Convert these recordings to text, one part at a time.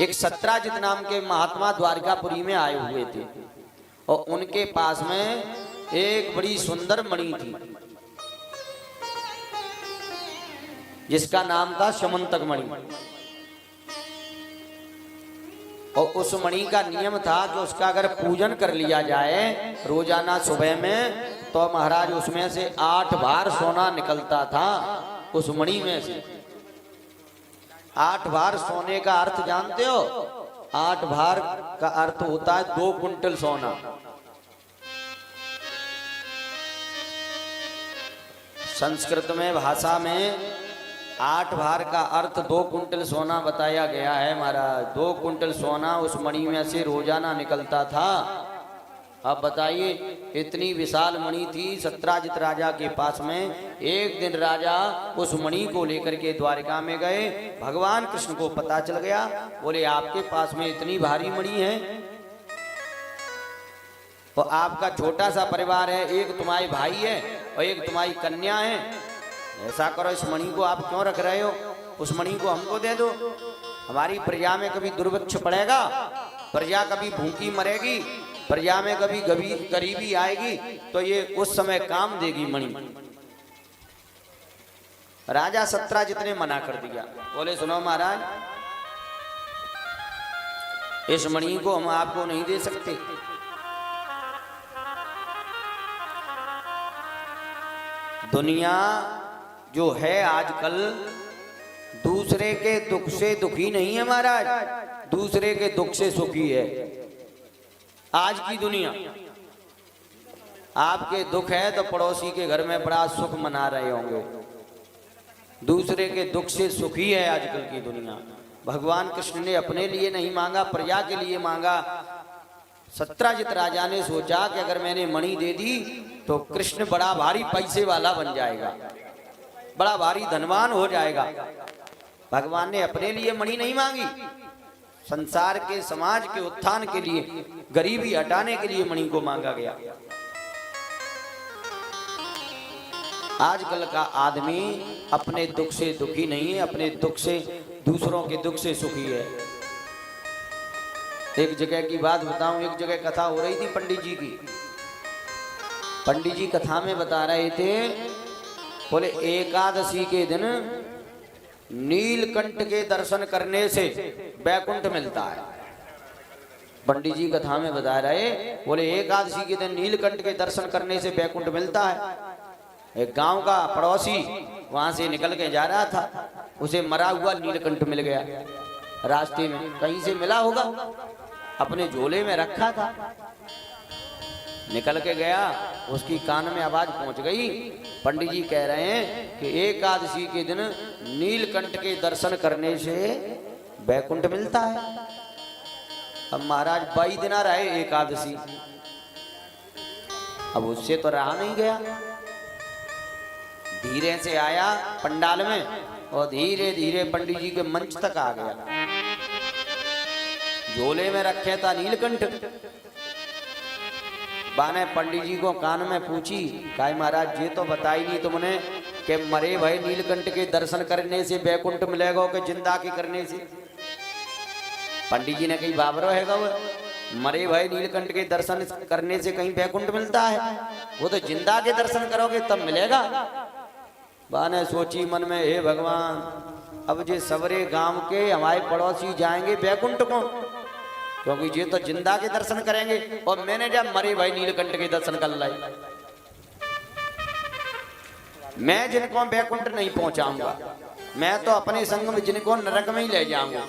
एक सत्राजित नाम के महात्मा द्वारकापुरी में आए हुए थे और उनके पास में एक बड़ी सुंदर मणि थी जिसका नाम था समंतक मणि। और उस मणि का नियम था कि उसका अगर पूजन कर लिया जाए रोजाना सुबह में तो महाराज उसमें से 8 भार सोना निकलता था। उस मणि में से 8 भार सोने का अर्थ जानते हो? 8 भार का अर्थ होता है 2 कुंटल सोना। संस्कृत में भाषा में 8 भार का अर्थ 2 कुंटल सोना बताया गया है महाराज। 2 कुंटल सोना उस मणि में से रोजाना निकलता था। अब बताइए, इतनी विशाल मणि थी सत्राजित राजा के पास में। एक दिन राजा उस मणि को लेकर के द्वारका में गए। भगवान कृष्ण को पता चल गया, बोले आपके पास में इतनी भारी मणि है तो आपका छोटा सा परिवार है, एक तुम्हारे भाई है और एक तुम्हारी कन्या है। ऐसा करो, इस मणि को आप क्यों रख रहे हो? उस मणि को हमको दे दो। हमारी प्रजा में कभी दुर्भिक्ष पड़ेगा, प्रजा कभी भूखी मरेगी, प्रजा में कभी गरीबी आएगी तो ये उस समय काम देगी मणि। राजा सत्राजित ने मना कर दिया। बोले सुनो महाराज, इस मणि को हम आपको नहीं दे सकते। दुनिया जो है आजकल दूसरे के दुख से दुखी नहीं है महाराज, दूसरे के दुख से सुखी है। आज की दुनिया, आपके दुख है तो पड़ोसी के घर में बड़ा सुख मना रहे होंगे। दूसरे के दुख से सुखी है आजकल की दुनिया। भगवान कृष्ण ने अपने लिए नहीं मांगा, प्रजा के लिए मांगा। सत्राजित राजा ने सोचा कि अगर मैंने मणि दे दी तो कृष्ण बड़ा भारी पैसे वाला बन जाएगा, बड़ा भारी धनवान हो जाएगा। भगवान ने अपने लिए मणि नहीं मांगी, संसार के समाज के उत्थान के लिए, गरीबी हटाने के लिए मणि को मांगा गया। आजकल का आदमी अपने दुख से दुखी नहीं है, अपने दुख से, दूसरों के दुख से सुखी है। एक जगह की बात बताऊं, एक जगह कथा हो रही थी पंडित जी की। पंडित जी कथा में बता रहे थे, बोले एकादशी के दिन नीलकंठ के दर्शन करने से वैकुंठ मिलता है। पंडित जी कथा में बता रहे, बोले एकादशी के दिन नीलकंठ के दर्शन करने से वैकुंठ मिलता है। एक गांव का पड़ोसी वहां से निकल के जा रहा था, उसे मरा हुआ नीलकंठ मिल गया। रास्ते में कहीं से मिला होगा, अपने झोले में रखा था। निकल के गया, उसकी कान में आवाज पहुंच गई। पंडित जी कह रहे हैं कि एकादशी के दिन नीलकंठ के दर्शन करने से वैकुंठ मिलता है। अब महाराज 22 दिन रहे एकादशी, अब उससे तो रहा नहीं गया। धीरे से आया पंडाल में और धीरे धीरे पंडित जी के मंच तक आ गया। झोले में रखे था नीलकंठ। बाने पंडित जी को कान में पूछी, काय महाराज ये तो बताई नहीं तुमने कि मरे भाई नीलकंठ के दर्शन करने से वैकुंठ मिलेगा कि जिंदा के करने से? पंडित जी ने कही बाबरो है वो, मरे भाई नीलकंठ के दर्शन करने से कहीं वैकुंठ मिलता है? वो तो जिंदा के दर्शन करोगे तब मिलेगा। बाने सोची मन में, हे भगवान, अब जे सवरे गांव के हमारे पड़ोसी जाएंगे वैकुंठ को, क्योंकि ये तो जिंदा के दर्शन करेंगे और मैंने जब मरे भाई नीलकंठ के दर्शन कर लाई, मैं जिनको वैकुंठ नहीं पहुंचाऊंगा, मैं तो अपने संग में जिनको नरक में ही ले जाऊंगा।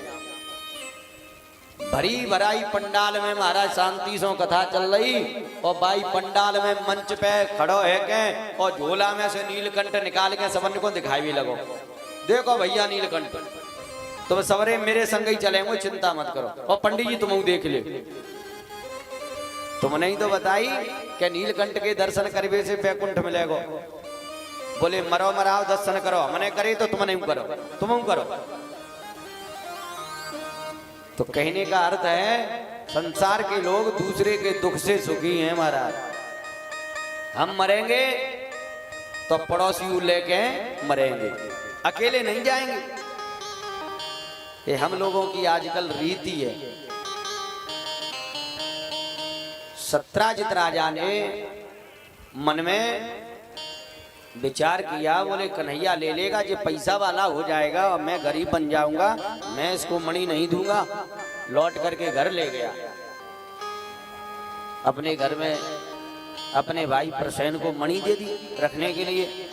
भरी भराई पंडाल में महाराज शांति से कथा चल रही और भाई पंडाल में मंच पे खड़ो है के और झोला में से नीलकंठ निकाल के सबन को दिखाई भी लगो, देखो भैया नीलकंठ, तुम सवरे मेरे संग ही चलेंगे, चिंता मत करो। और पंडित जी तुम देख ले, तुमने ही तो बताई कि नीलकंठ के दर्शन करने से वैकुंठ मिलेगा। बोले मरो मराओ दर्शन करो, हमने करे तो तुम नहीं करो, तुम करो। तो कहने का अर्थ है संसार के लोग दूसरे के दुख से सुखी हैं महाराज। हम मरेंगे तो पड़ोसी लेके मरेंगे, अकेले नहीं जाएंगे। ये हम लोगों की आजकल रीति है। सत्राजित राजा ने मन में विचार किया, बोले कन्हैया ले लेगा, जो पैसा वाला हो जाएगा और मैं गरीब बन जाऊंगा, मैं इसको मणि नहीं दूंगा। लौट करके घर ले गया। अपने घर में अपने भाई प्रसेन को मणि दे दी रखने के लिए।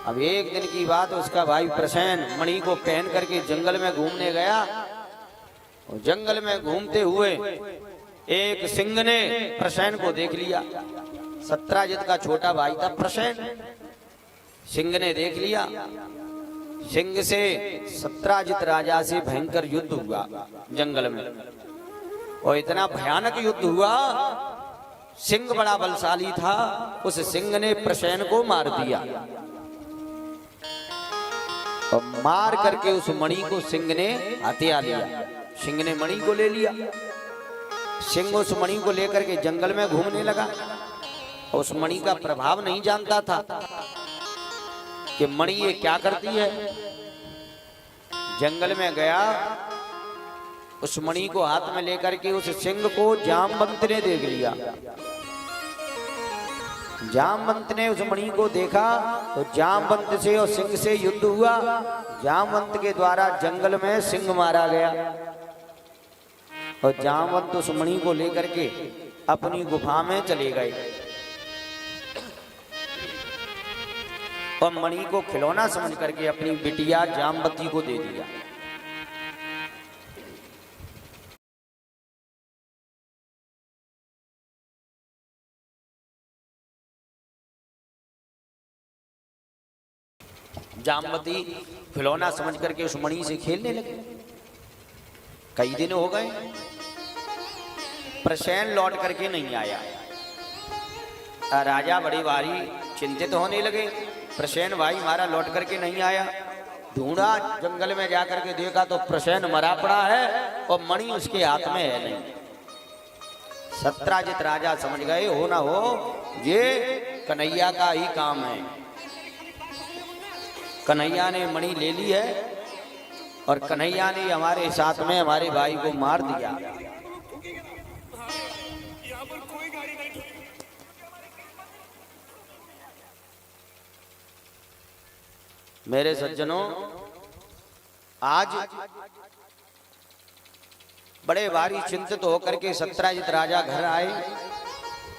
अब एक दिन की बात, उसका भाई प्रसेन मणि को पहन करके जंगल में घूमने गया। और जंगल में घूमते हुए एक सिंह ने प्रसेन को देख लिया। सत्राजित का छोटा भाई था प्रसेन। सिंह ने देख लिया। सिंह से सत्राजित राजा से भयंकर युद्ध हुआ जंगल में, और इतना भयानक युद्ध हुआ। सिंह बड़ा बलशाली था, उस सिंह ने प्रसेन को मार दिया। और मार करके उस मणि को सिंह ने हत्या लिया। सिंह ने मणि को ले लिया। सिंह उस मणि को लेकर के जंगल में घूमने लगा। उस मणि का प्रभाव नहीं जानता था कि मणि ये क्या करती है। जंगल में गया, उस मणि को हाथ में लेकर के उस सिंह को जामवंत ने देख लिया। जामवंत ने उस मणि को देखा तो जामवंत से और सिंह से युद्ध हुआ। जामवंत के द्वारा जंगल में सिंह मारा गया। और जामवंत उस मणि को लेकर के अपनी गुफा में चले गए और मणि को खिलौना समझ करके अपनी बिटिया जामवती को दे दिया। जामवती खिलौना समझ करके उस मणि से खेलने लगे। कई दिन हो गए, प्रसेन लौट करके नहीं आया। राजा बड़े भारी चिंतित होने लगे। प्रसेन भाई हमारा लौट करके नहीं आया। ढूंढा, जंगल में जाकर के देखा तो प्रसेन मरा पड़ा है और मणि उसके हाथ में है नहीं। सत्राजित राजा समझ गए, हो ना हो ये कन्हैया का ही काम है। कन्हैया ने मणि ले ली है और कन्हैया ने हमारे साथ में हमारे भाई को मार दिया। मेरे सज्जनों, आज बड़े भारी चिंतित होकर के सत्राजित राजा घर आए।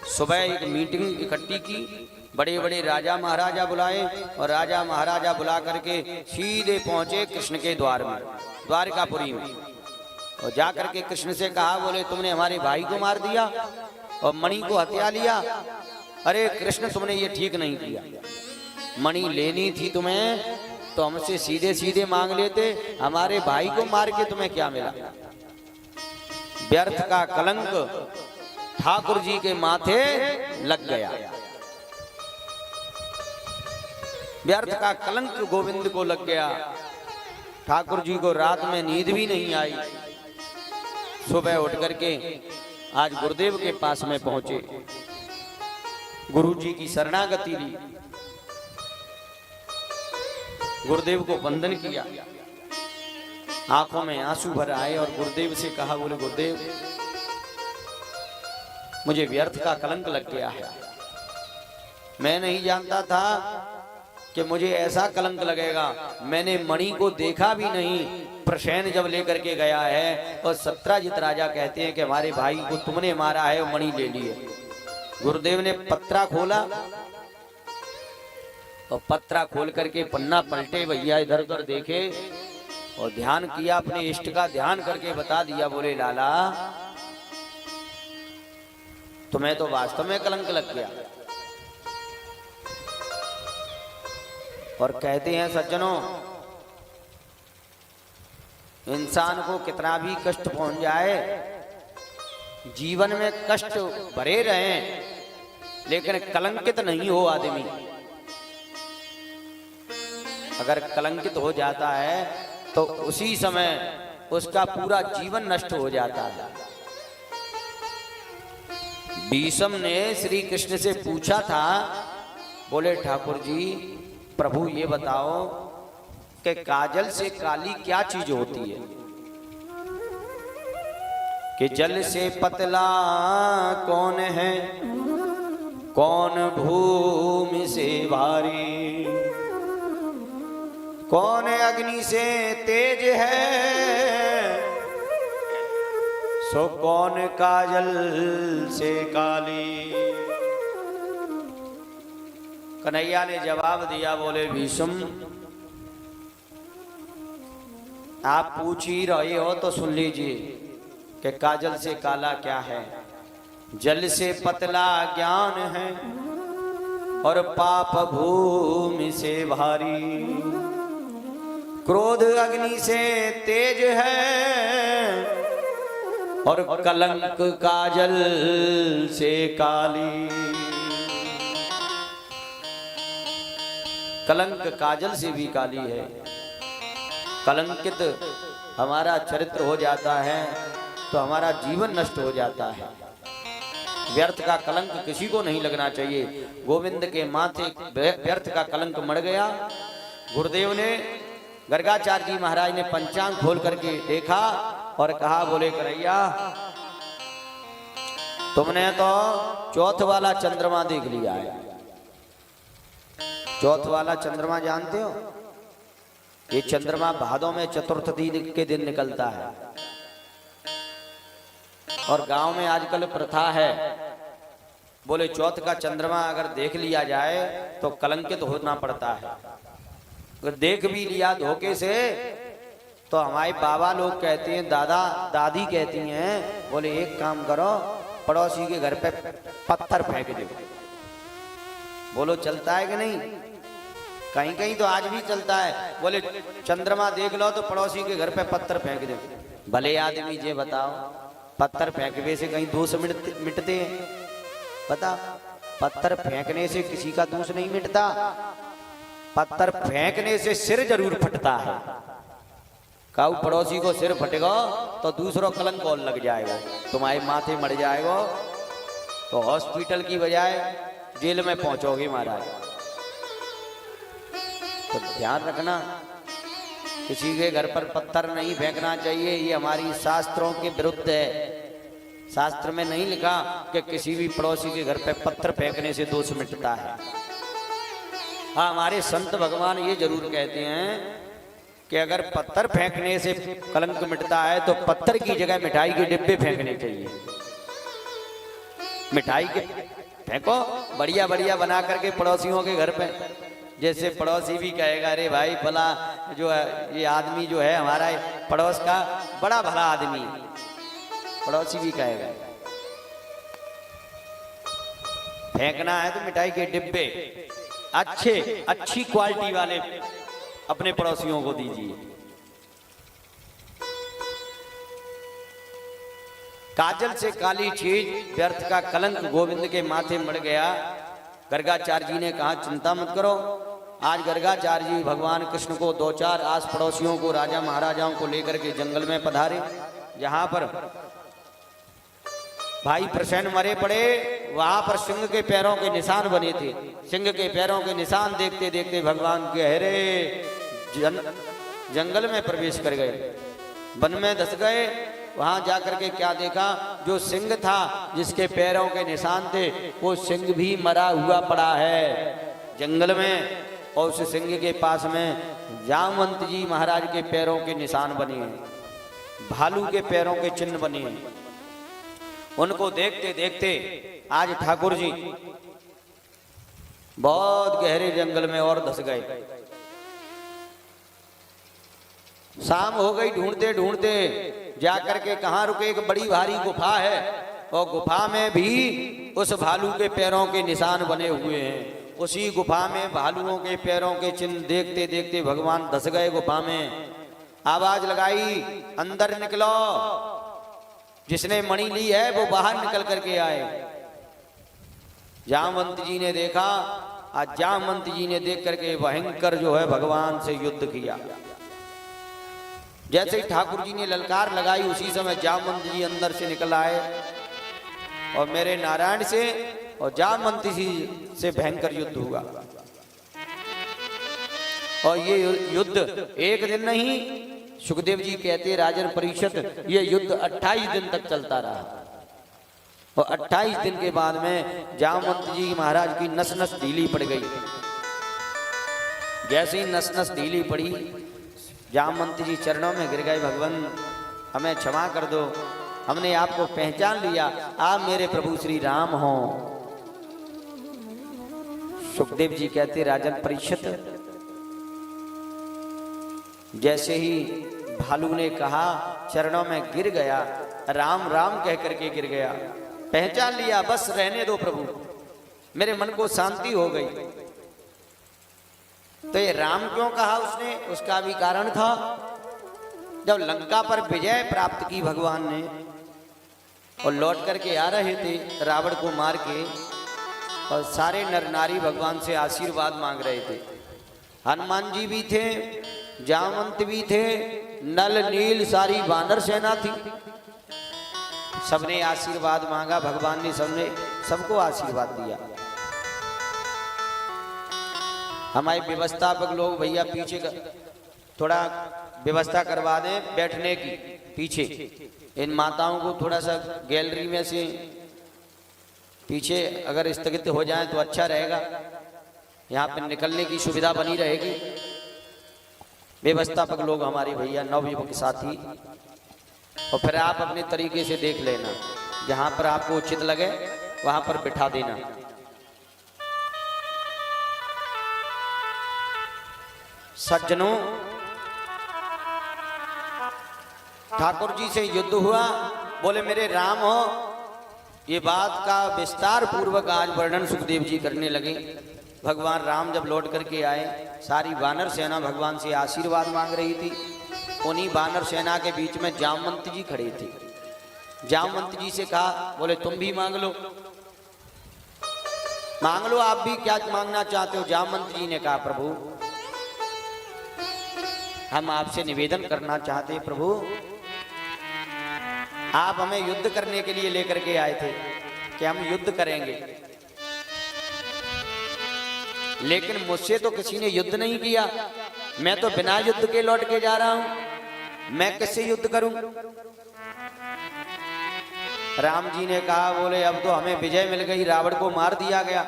सुबह एक मीटिंग इकट्ठी की, बड़े बड़े राजा महाराजा बुलाए और राजा महाराजा बुला करके सीधे पहुंचे कृष्ण के द्वार में, द्वारकापुरी में। और जाकर के कृष्ण से कहा, बोले तुमने हमारे भाई को मार दिया और मणि को हत्या लिया। अरे कृष्ण, तुमने ये ठीक नहीं किया। मणि लेनी थी तुम्हें तो हमसे सीधे सीधे मांग लेते, हमारे भाई को मार के तुम्हें क्या मिला। व्यर्थ का कलंक ठाकुर जी के माथे लग गया। व्यर्थ का कलंक गोविंद को लग गया। ठाकुर जी को रात में नींद भी नहीं आई। सुबह उठ करके आज गुरुदेव के पास में पहुंचे, गुरु जी की शरणागति ली, गुरुदेव को वंदन किया। आंखों में आंसू भर आए और गुरुदेव से कहा, बोले गुरुदेव, मुझे व्यर्थ का कलंक लग गया है। मैं नहीं जानता था कि मुझे ऐसा कलंक लगेगा। मैंने मणि को देखा भी नहीं। प्रसेन जब लेकर के गया है और सत्राजित राजा कहते हैं कि हमारे भाई को तुमने मारा है और मणि ले ली है। गुरुदेव ने पत्रा खोला और पत्रा खोल करके पन्ना पलटे, भैया इधर उधर देखे और ध्यान किया, अपने इष्ट का ध्यान करके बता दिया, बोले लाला तुम्हें तो वास्तव में कलंक लग गया। और कहते हैं सज्जनों, इंसान को कितना भी कष्ट पहुंच जाए, जीवन में कष्ट भरे रहें, लेकिन कलंकित नहीं हो आदमी। अगर कलंकित हो जाता है तो उसी समय उसका पूरा जीवन नष्ट हो जाता है। भीष्म ने श्री कृष्ण से पूछा था, बोले ठाकुर जी, प्रभु ये बताओ कि काजल से काली क्या चीज होती है? कि जल से पतला कौन है, कौन भूमि से भारी, कौन अग्नि से तेज है, सो कौन काजल से काली। कन्हैया ने जवाब दिया, बोले भीष्म आप पूछ ही रहे हो तो सुन लीजिए कि काजल से काला क्या है। जल से पतला ज्ञान है और पाप भूमि से भारी, क्रोध अग्नि से तेज है और कलंक काजल से काली। कलंक काजल से भी काली है। कलंकित हमारा चरित्र हो जाता है तो हमारा जीवन नष्ट हो जाता है। व्यर्थ का कलंक किसी को नहीं लगना चाहिए। गोविंद के माथे व्यर्थ का कलंक मर गया। गुरुदेव ने, गर्गाचार्य जी महाराज ने पंचांग खोल करके देखा और कहा, बोले कन्हैया तुमने तो चौथ वाला चंद्रमा देख लिया है। चौथ वाला चंद्रमा जानते हो? ये चंद्रमा भादों में चतुर्थ दिन के दिन निकलता है। और गांव में आजकल प्रथा है, बोले चौथ का चंद्रमा अगर देख लिया जाए तो कलंकित होना पड़ता है। अगर देख भी लिया धोखे से तो हमारे बाबा लोग कहते हैं, दादा दादी कहती हैं, बोले एक काम करो, पड़ोसी के घर पे पत्थर फेंक दो। बोलो चलता है कि नहीं? कहीं कहीं तो आज भी चलता है। बोले चंद्रमा देख लो तो पड़ोसी के घर पे पत्थर फेंक दो। भले आदमी ये बताओ, पत्थर फेंकने से कहीं दोष मिटते हैं? पता, पत्थर फेंकने से किसी का दोष नहीं मिटता। पत्थर फेंकने से सिर जरूर फटता है। काऊ पड़ोसी को सिर फटेगा तो दूसरों कलंक और लग जाएगा, तुम्हारे माथे मर जाएगा तो हॉस्पिटल की बजाय जेल में पहुंचोगे महाराज। तो ध्यान रखना, किसी के घर पर पत्थर नहीं फेंकना चाहिए। ये हमारी शास्त्रों के विरुद्ध है। शास्त्र में नहीं लिखा कि किसी भी पड़ोसी के घर पे पत्थर फेंकने से दोष मिटता है। हाँ, हमारे संत भगवान ये जरूर कहते हैं कि अगर पत्थर फेंकने से कलंक मिटता है तो पत्थर की जगह मिठाई के डिब्बे फेंकने चाहिए। मिठाई के फेंको बढ़िया बढ़िया बना करके पड़ोसियों के घर पे। जैसे पड़ोसी भी कहेगा, अरे भाई भला जो है ये आदमी जो है हमारा पड़ोस का बड़ा भला आदमी, पड़ोसी भी कहेगा। फेंकना है तो मिठाई के डिब्बे अच्छी क्वालिटी वाले अपने पड़ोसियों को दीजिए। काजल से काली चीज, व्यर्थ का कलंक गोविंद के माथे मड़ गया। गर्गाचार्य जी ने कहा, चिंता मत करो। आज गर्गाचार्य जी भगवान कृष्ण को दो चार आस पड़ोसियों को, राजा महाराजाओं को लेकर के जंगल में पधारे, जहां पर भाई प्रसेन मरे पड़े। वहां पर सिंह के पैरों के निशान बने थे। सिंह के पैरों के निशान देखते देखते भगवान गहरे जंगल में प्रवेश कर गए, वन में धस गए। वहां जाकर के क्या देखा, जो सिंह था जिसके पैरों के निशान थे वो सिंह भी मरा हुआ पड़ा है जंगल में। और उस सिंह के पास में जामवंत जी महाराज के पैरों के निशान बने हैं, भालू के पैरों के चिन्ह बने हैं। उनको देखते देखते आज ठाकुर जी बहुत गहरे जंगल में और धस गए। शाम हो गई, ढूंढते ढूंढते जाकर के कहाँ रुके, एक बड़ी भारी गुफा है और गुफा में भी उस भालू के पैरों के निशान बने हुए हैं। उसी गुफा में भालुओं के पैरों के चिन्ह देखते देखते भगवान धस गए गुफा में। आवाज लगाई, अंदर निकलो, जिसने मणि ली है वो बाहर निकल करके आए। जामवंत जी ने देखा, आज जामवंत जी ने देख करके भयंकर जो है भगवान से युद्ध किया। जैसे ही ठाकुर जी ने ललकार लगाई उसी समय जामवंत जी अंदर से निकल आए और मेरे नारायण से और जामवंत जी से भयंकर युद्ध हुआ। और ये युद्ध एक दिन नहीं, सुखदेव जी कहते राजन परीक्षित ये युद्ध 28 दिन तक चलता रहा। और 28 दिन के बाद में जामवंत जी महाराज की नस नस ढीली पड़ गई। जैसे ही नस नस ढीली पड़ी, जामवंत जी चरणों में गिर गए, भगवान हमें क्षमा कर दो, हमने आपको पहचान लिया, आप मेरे प्रभु श्री राम हो। सुखदेव जी कहते राजन परीक्षित, जैसे ही भालू ने कहा चरणों में गिर गया, राम राम कह करके गिर गया, पहचान लिया, बस रहने दो प्रभु, मेरे मन को शांति हो गई। तो ये राम क्यों कहा उसने, उसका भी कारण था। जब लंका पर विजय प्राप्त की भगवान ने और लौट करके आ रहे थे रावण को मार के, और सारे नर नारी भगवान से आशीर्वाद मांग रहे थे। हनुमान जी भी थे, जामवंत भी थे, नल नील सारी वानर सेना थी, सबने आशीर्वाद मांगा। भगवान ने सबको आशीर्वाद दिया। हमारे व्यवस्थापक लोग भैया पीछे थोड़ा व्यवस्था करवा दें बैठने की, पीछे इन माताओं को थोड़ा सा गैलरी में से पीछे अगर स्थगित हो जाए तो अच्छा रहेगा, यहाँ पे निकलने की सुविधा बनी रहेगी। व्यवस्थापक लोग हमारे भैया नवयुवक साथी, और फिर आप अपने तरीके से देख लेना, जहां पर आपको उचित लगे वहां पर बिठा देना। सज्जनों, ठाकुर जी से युद्ध हुआ, बोले मेरे राम हो। ये बात का विस्तार पूर्वक आज वर्णन सुखदेव जी करने लगे। भगवान राम जब लौट करके आए, सारी वानर सेना भगवान से आशीर्वाद मांग रही थी। उन्हीं वानर सेना के बीच में जामवंत जी खड़े थे। जामवंत जी से कहा, बोले तुम भी मांग लो, मांग लो, आप भी क्या मांगना चाहते हो। जामवंत जी ने कहा, प्रभु हम आपसे निवेदन करना चाहते हैं, प्रभु आप हमें युद्ध करने के लिए लेकर के आए थे कि हम युद्ध करेंगे, लेकिन मुझसे तो किसी ने युद्ध नहीं किया, मैं तो बिना युद्ध के लौट के जा रहा हूं, मैं किससे युद्ध करूं। राम जी ने कहा, बोले अब तो हमें विजय मिल गई, रावण को मार दिया गया,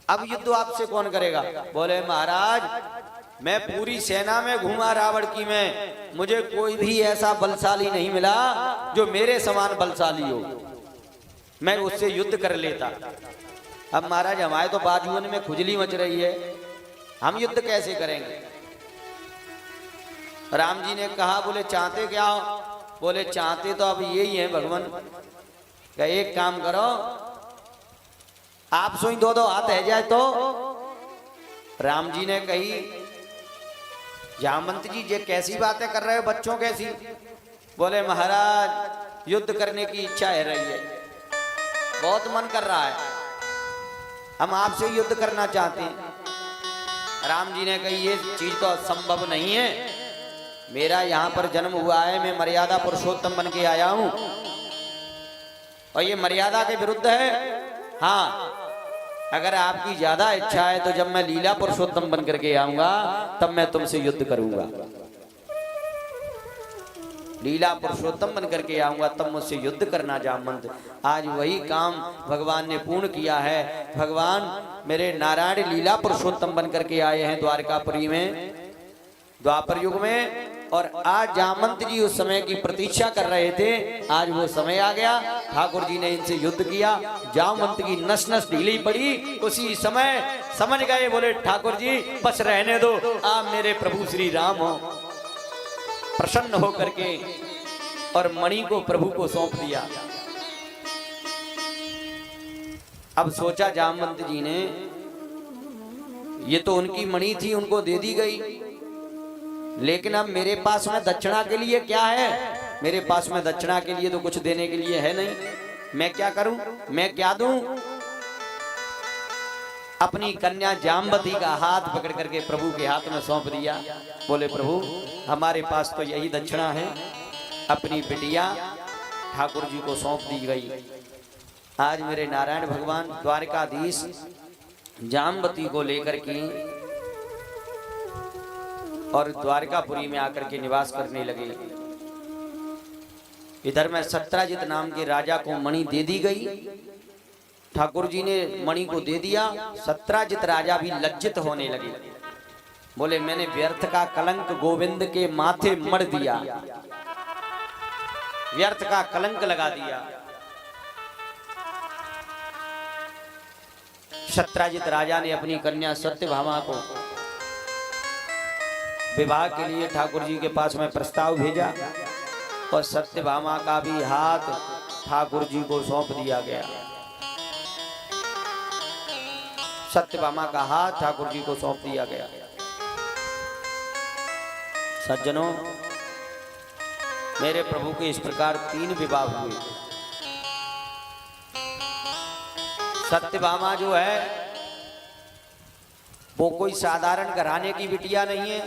अब युद्ध आपसे कौन करेगा। बोले महाराज मैं पूरी सेना में घूमा रावण की, में मुझे कोई भी ऐसा बलशाली नहीं मिला जो मेरे समान बलशाली हो, मैं उससे युद्ध कर लेता। अब महाराज हमारे तो बाजुओं में खुजली मच रही है, हम युद्ध कैसे करेंगे। राम जी ने कहा, बोले चाहते क्या हो। बोले चाहते तो अब यही है भगवान, क्या एक काम करो, आप सोई दो हाथ है जाए तो। राम जी ने कही, जामवंत जी ये कैसी बातें कर रहे हो, बच्चों कैसी। बोले महाराज युद्ध करने की इच्छा है रही है, बहुत मन कर रहा है, हम आपसे युद्ध करना चाहते हैं। राम जी ने कही, ये चीज तो संभव नहीं है, मेरा यहाँ पर जन्म हुआ है, मैं मर्यादा पुरुषोत्तम बन के आया हूं, और ये मर्यादा के विरुद्ध है। हाँ, अगर आपकी ज्यादा इच्छा है तो जब मैं लीला पुरुषोत्तम बन करके आऊंगा तब मैं तुमसे युद्ध करूंगा, लीला पुरुषोत्तम बन करके आऊंगा तब मुझसे युद्ध करना जामवंत। आज वही काम भगवान ने पूर्ण किया है। भगवान मेरे नारायण लीला पुरुषोत्तम बन करके आए हैं द्वारकापुरी में, द्वापर युग में, और आज जामवंत जी उस समय की प्रतीक्षा कर रहे थे, आज वो समय आ गया। ठाकुर जी ने इनसे युद्ध किया, जामवंत की नस नस ढीली पड़ी, उसी समय समझ गए, बोले ठाकुर जी बस रहने दो, आप मेरे प्रभु श्री राम हो। प्रसन्न होकर के और मणि को प्रभु को सौंप दिया। अब सोचा जामवंत जी ने, ये तो उनकी मणि थी, उनको दे दी गई, लेकिन अब मेरे पास में दक्षिणा के लिए क्या है, मेरे पास में दक्षिणा के लिए तो कुछ देने के लिए है नहीं, मैं क्या करूं, मैं क्या दूं। अपनी कन्या जामवती का हाथ पकड़ करके प्रभु के हाथ में सौंप दिया। बोले प्रभु हमारे पास तो यही दक्षिणा है। अपनी बिटिया ठाकुर जी को सौंप दी गई। आज मेरे नारायण भगवान द्वारकाधीश जामवती को लेकर के और द्वारकापुरी में आकर के निवास करने लगे। इधर में सत्राजित नाम के राजा को मणि दे दी गई। ठाकुर जी ने मणि को दे दिया। सत्राजित राजा भी लज्जित होने लगे, बोले मैंने व्यर्थ का कलंक गोविंद के माथे मढ़ दिया, व्यर्थ का कलंक लगा दिया। सत्राजित राजा ने अपनी कन्या सत्यभामा को विवाह के लिए ठाकुर जी के पास में प्रस्ताव भेजा और सत्यभामा का भी हाथ ठाकुर जी को सौंप दिया गया। सत्यभामा का हाथ ठाकुर जी को सौंप दिया गया। सज्जनों, मेरे प्रभु के इस प्रकार 3 विवाह हुए। सत्यभामा जो है वो कोई साधारण घराने की बिटिया नहीं है।